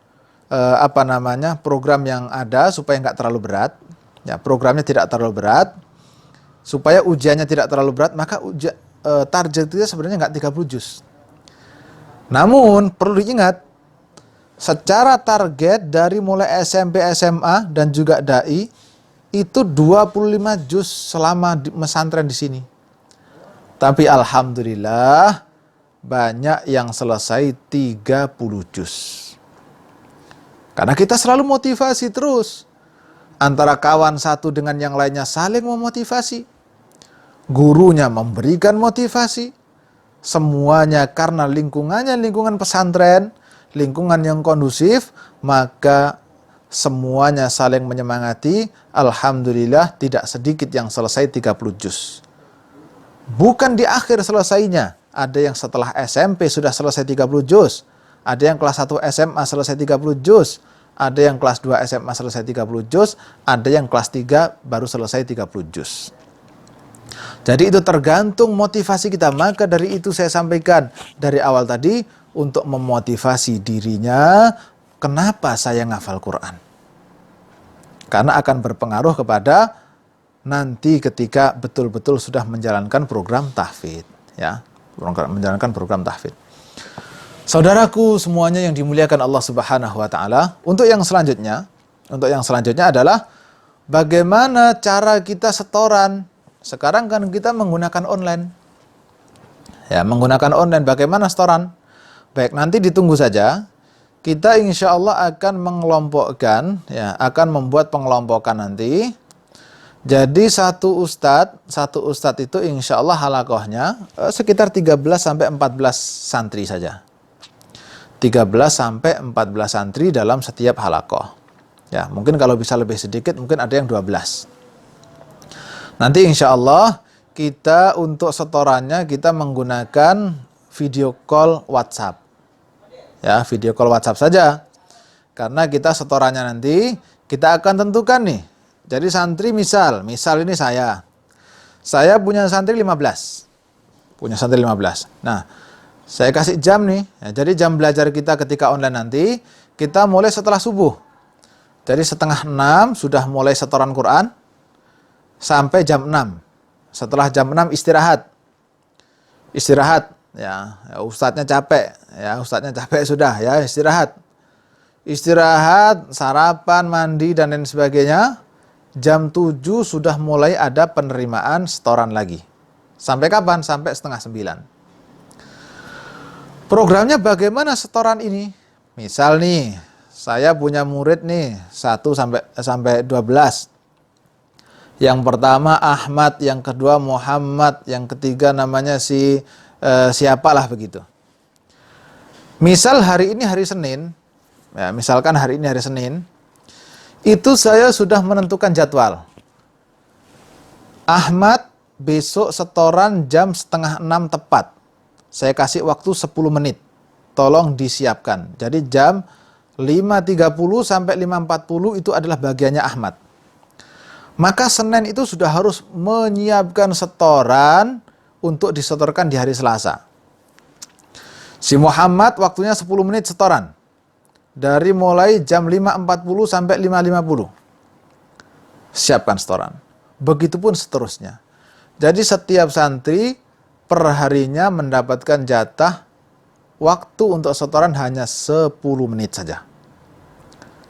program yang ada supaya nggak terlalu berat. Ya, programnya tidak terlalu berat. Supaya ujiannya tidak terlalu berat, maka target kita sebenarnya nggak 30 juz. Namun perlu diingat, secara target dari mulai SMP, SMA dan juga dai itu 25 juz selama mesantren di sini. Tapi alhamdulillah banyak yang selesai 30 juz. Karena kita selalu motivasi terus. Antara kawan satu dengan yang lainnya saling memotivasi. Gurunya memberikan motivasi. Semuanya karena lingkungannya lingkungan pesantren, lingkungan yang kondusif, maka semuanya saling menyemangati. Alhamdulillah tidak sedikit yang selesai 30 juz. Bukan di akhir selesainya. Ada yang setelah SMP sudah selesai 30 juz. Ada yang kelas 1 SMA selesai 30 juz. Ada yang kelas 2 SMA selesai 30 juz. Ada yang kelas 3 baru selesai 30 juz. Jadi itu tergantung motivasi kita. Maka dari itu saya sampaikan dari awal tadi, untuk memotivasi dirinya, kenapa saya ngafal Quran? Karena akan berpengaruh kepada nanti ketika betul-betul sudah menjalankan program tahfidz, ya, menjalankan program tahfidz. Saudaraku semuanya yang dimuliakan Allah Subhanahu wa taala, untuk yang selanjutnya adalah bagaimana cara kita setoran. Sekarang kan kita menggunakan online. Ya, menggunakan online, bagaimana setoran? Baik, nanti ditunggu saja. Kita insya Allah akan mengelompokkan, ya, akan membuat pengelompokan nanti. Jadi satu ustadz itu insya Allah halakohnya sekitar 13 sampai 14 santri saja. 13 sampai 14 santri dalam setiap halakoh. Ya, mungkin kalau bisa lebih sedikit, mungkin ada yang 12. Nanti insya Allah kita untuk setorannya kita menggunakan video call WhatsApp. Ya, video call WhatsApp saja. Karena kita setorannya nanti kita akan tentukan nih. Jadi santri misal ini saya punya santri 15. Nah, saya kasih jam nih. Ya, jadi jam belajar kita ketika online nanti kita mulai setelah subuh. Jadi setengah 6 sudah mulai setoran Quran sampai jam 6. Setelah jam 6 istirahat. Ya, ustadznya capek sudah, ya, istirahat, sarapan, mandi dan lain sebagainya. Jam 7 sudah mulai ada penerimaan setoran lagi. Sampai kapan? Sampai setengah 9. Programnya bagaimana setoran ini? Misal nih, saya punya murid nih 1 sampai 12. Yang pertama Ahmad, yang kedua Muhammad, yang ketiga namanya siapalah begitu. Misal hari ini hari Senin, ya, misalkan hari ini hari Senin, itu saya sudah menentukan jadwal. Ahmad besok setoran jam setengah 6 tepat. Saya kasih waktu 10 menit. Tolong disiapkan. Jadi jam 5.30 sampai 5.40 itu adalah bagiannya Ahmad. Maka Senin itu sudah harus menyiapkan setoran untuk disetorkan di hari Selasa. Si Muhammad waktunya 10 menit setoran. Dari mulai jam 5.40 sampai 5.50. Siapkan setoran. Begitupun seterusnya. Jadi setiap santri perharinya mendapatkan jatah waktu untuk setoran hanya 10 menit saja.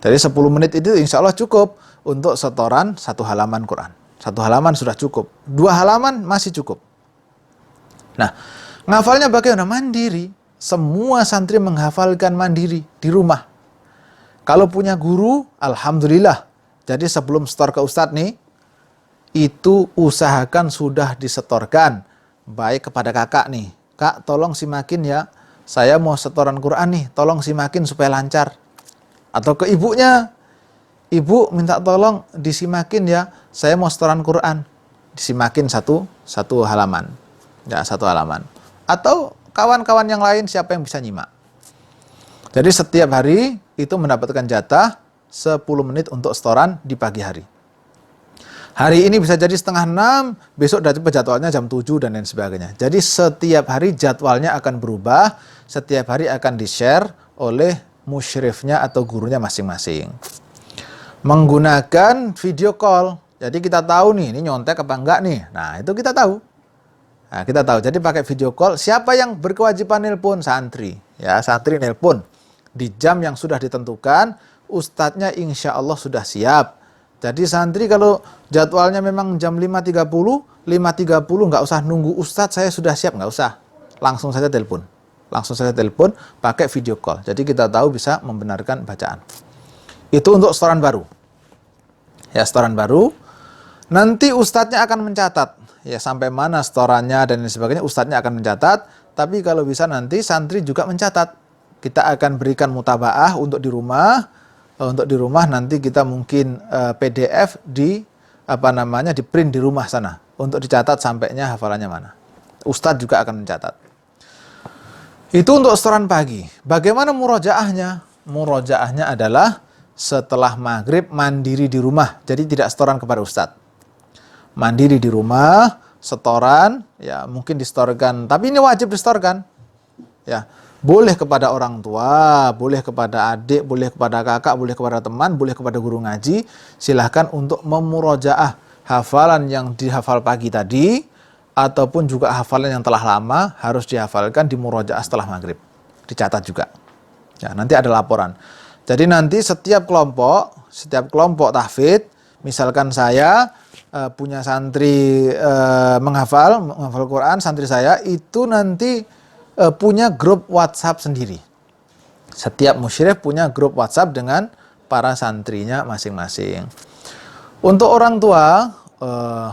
Jadi 10 menit itu insya Allah cukup untuk setoran 1 halaman Quran. 1 halaman sudah cukup. 2 halaman masih cukup. Nah, ngafalnya bagaimana? Mandiri. Semua santri menghafalkan mandiri di rumah. Kalau punya guru, alhamdulillah. Jadi sebelum setor ke Ustadz nih, itu usahakan sudah disetorkan. Baik kepada kakak nih. Kak, tolong simakin ya. Saya mau setoran Quran nih, tolong simakin supaya lancar. Atau ke ibunya, ibu minta tolong disimakin ya, saya mau setoran Quran. Disimakin satu halaman. Ya, 1 halaman. Atau kawan-kawan yang lain siapa yang bisa nyimak. Jadi setiap hari itu mendapatkan jatah 10 menit untuk setoran di pagi hari. Hari ini bisa jadi 5:30, besok jadwalnya jam 7 dan lain sebagainya. Jadi setiap hari jadwalnya akan berubah, setiap hari akan di-share oleh musyrifnya atau gurunya masing-masing. Menggunakan video call. Jadi kita tahu nih, ini nyontek apa enggak nih. Nah, itu kita tahu. Nah, kita tahu. Jadi pakai video call, siapa yang berkewajiban nelpon? Santri. Ya, santri nelpon. Di jam yang sudah ditentukan, ustadznya insya Allah sudah siap. Jadi santri kalau jadwalnya memang jam 5.30 nggak usah nunggu ustadz saya sudah siap, nggak usah. Langsung saja telepon. Langsung saja telepon pakai video call. Jadi kita tahu bisa membenarkan bacaan. Itu untuk setoran baru. Ya, setoran baru. Nanti ustadznya akan mencatat. Ya, sampai mana setorannya dan lain sebagainya, ustadznya akan mencatat. Tapi kalau bisa nanti santri juga mencatat. Kita akan berikan mutabaah untuk di rumah. Untuk di rumah nanti kita mungkin PDF di print di rumah sana untuk dicatat sampainya hafalannya mana. Ustadz juga akan mencatat. Itu untuk setoran pagi. Bagaimana murojaahnya? Murojaahnya adalah setelah maghrib mandiri di rumah. Jadi tidak setoran kepada ustadz. Mandiri di rumah, setoran, ya mungkin disetorkan, tapi ini wajib disetorkan. Ya, boleh kepada orang tua, boleh kepada adik, boleh kepada kakak, boleh kepada teman, boleh kepada guru ngaji. Silahkan untuk memurojaah hafalan yang dihafal pagi tadi, ataupun juga hafalan yang telah lama harus dihafalkan di murojaah setelah maghrib. Dicatat juga. Ya, nanti ada laporan. Jadi nanti setiap kelompok tahfidz, misalkan saya punya santri menghafal Quran, santri saya itu nanti punya grup WhatsApp sendiri. Setiap musyrif punya grup WhatsApp dengan para santrinya masing-masing. Untuk orang tua,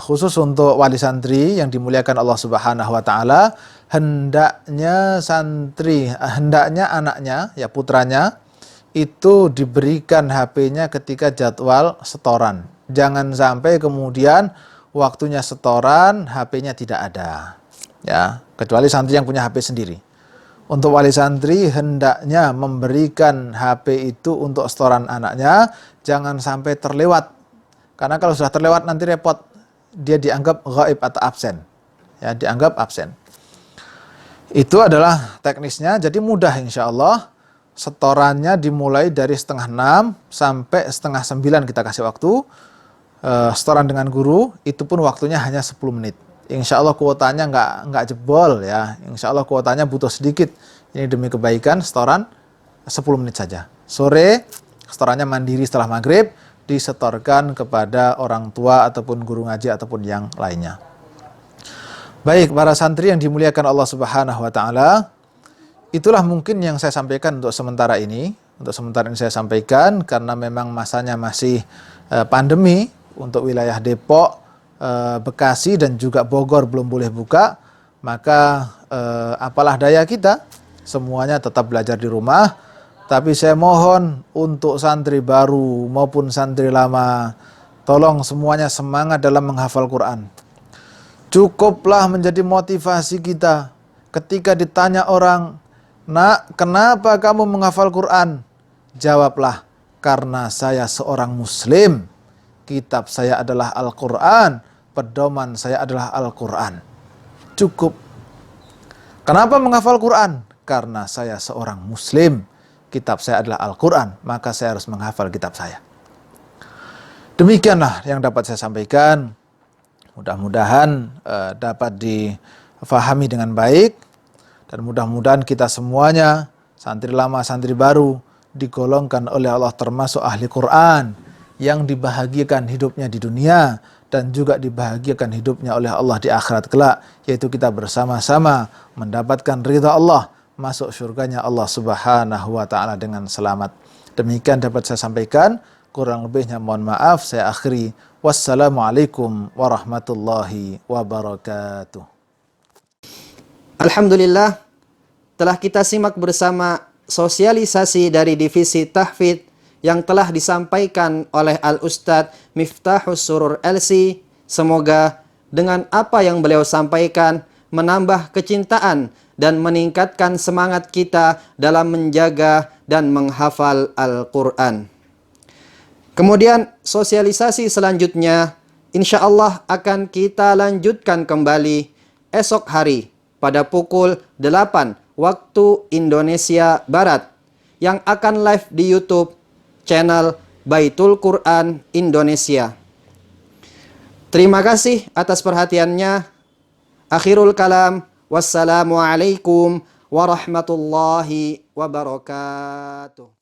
khusus untuk wali santri yang dimuliakan Allah Subhanahu wa taala, hendaknya anaknya, ya putranya itu diberikan HP-nya ketika jadwal setoran. Jangan sampai kemudian waktunya setoran HP-nya tidak ada. Ya, kecuali santri yang punya HP sendiri. Untuk wali santri hendaknya memberikan HP itu untuk setoran anaknya, jangan sampai terlewat. Karena kalau sudah terlewat nanti repot. Dia dianggap ghaib atau absen. Ya, dianggap absen. Itu adalah teknisnya, jadi mudah insya Allah. Setorannya dimulai dari 5:30 sampai 8:30 kita kasih waktu. Setoran dengan guru, itu pun waktunya hanya 10 menit. Insya Allah kuotanya nggak jebol ya. Insya Allah kuotanya butuh sedikit. Ini demi kebaikan, setoran 10 menit saja. Sore, setorannya mandiri setelah maghrib, disetorkan kepada orang tua ataupun guru ngaji ataupun yang lainnya. Baik, para santri yang dimuliakan Allah Subhanahu wa taala, itulah mungkin yang saya sampaikan untuk sementara ini. Untuk sementara ini saya sampaikan karena memang masanya masih pandemi. Untuk wilayah Depok, Bekasi dan juga Bogor belum boleh buka, maka apalah daya kita, semuanya tetap belajar di rumah. Tapi saya mohon untuk santri baru maupun santri lama, tolong semuanya semangat dalam menghafal Quran. Cukuplah menjadi motivasi kita ketika ditanya orang, "Nak, kenapa kamu menghafal Quran?" Jawablah, "Karena saya seorang muslim. Kitab saya adalah Al-Quran, pedoman saya adalah Al-Quran." Cukup. Kenapa menghafal Quran? Karena saya seorang muslim. Kitab saya adalah Al-Quran, maka saya harus menghafal kitab saya. Demikianlah yang dapat saya sampaikan. Mudah-mudahan dapat difahami dengan baik. Dan mudah-mudahan kita semuanya, santri lama, santri baru, digolongkan oleh Allah termasuk ahli Quran yang dibahagiakan hidupnya di dunia dan juga dibahagiakan hidupnya oleh Allah di akhirat kelak, yaitu kita bersama-sama mendapatkan ridha Allah, masuk surganya Allah Subhanahu wa taala dengan selamat. Demikian dapat saya sampaikan, kurang lebihnya mohon maaf, saya akhiri. Wassalamualaikum warahmatullahi wabarakatuh. Alhamdulillah, telah kita simak bersama sosialisasi dari divisi tahfidz yang telah disampaikan oleh Al-Ustadz Miftahus Surur LC. Semoga dengan apa yang beliau sampaikan menambah kecintaan dan meningkatkan semangat kita dalam menjaga dan menghafal Al-Quran. Kemudian sosialisasi selanjutnya insya Allah akan kita lanjutkan kembali esok hari pada pukul 8 waktu Indonesia Barat yang akan live di YouTube channel Baitul Quran Indonesia. Terima kasih atas perhatiannya. Akhirul kalam. Wassalamualaikum warahmatullahi wabarakatuh.